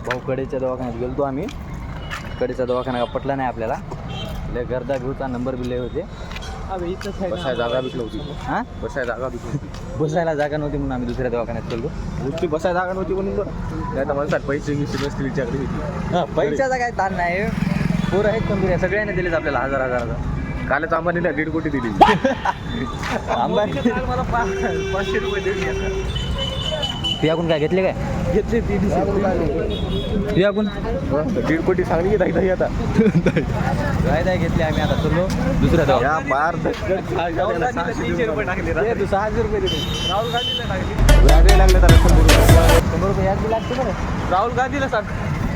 भाऊ कडेच्या दवाखान्यात गेलो आम्ही. कडेचा दवाखाना पटला नाही आपल्याला. लय गर्दा घेऊचा नंबर बी लय होते. बसायला जागा भेटली होती. हां बसायला जागा भेटली होती. बसायला जागा नव्हती म्हणून आम्ही दुसऱ्या दवाखान्यात गेलो. नुसती बसायला जागा नव्हती म्हणून बरं. नाही तर माणसात पैसे गिसे नसतील हिच्याकडे होती. हां पैशाचा काय ताण नाही. पोरं आहेत पण सगळ्यांनी दिलेत आपल्याला हजार. कालच अंबानीला 1.5 कोटी दिली. अंबानी मला 500 रुपये दिले. तुझ्याकडून काय घेतले काय? घेतले तुझ्याकडून 1.5 कोटी सांगली की दाई आता काय घेतले आम्ही आता चलो दुसऱ्या दवा. या पार 600 रुपये टाकले. 600 रुपये दिले. राहुल गांधीला टाकले. व्याजे लागले त्याला 100 रुपये याद लागते बरं. राहुल गांधीला सांग.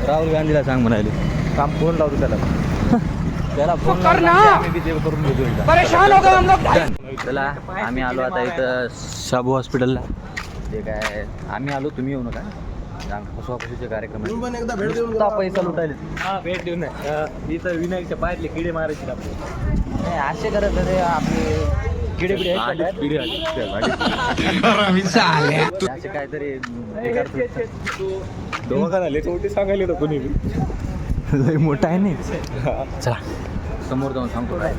राहुल गांधीला सांग म्हणाले. काम फोन लावतो त्याला फोन आम्ही बी ते करून घेतो एकदा. चला आम्ही आलो आता इथं शाबू हॉस्पिटलला. ते काय आम्ही आलो तुम्ही येऊ नका. फसवाफसवीचे कार्यक्रम एकदा भेट देऊन पैसा लुटायले. हा भेट देऊन नाही इथं विनायकच्या पायातले किडे मारायचे आपले. नाही असे करत रे आपले किडे बिडे असे काहीतरी दवाखाना लय मोठी सांगायला होतं कोणी लय मोठा आहे नाही. चला समोर जाऊन सांगतो काय.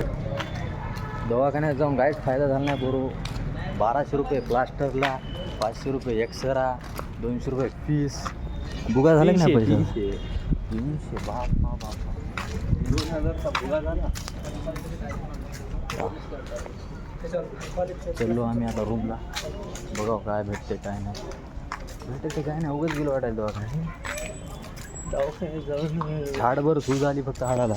दवाखान्यात जाऊन काहीच फायदा झाला नाही. बरोबर 1200 रुपये प्लास्टरला, 500 रुपये एक्सरा, 200 रुपये फीस. बुगा झाला की नाही पैसे? 300 बाप 2000चा बुगा झाला. चलो आम्ही आता रूमला. बघाव काय भेटते काय नाही. भेटते काय नाही. उगाच गेलो वाटायला दवाखान्यात. दवाखान्यात जाऊन हाडभर सूज आली फक्त हाडाला.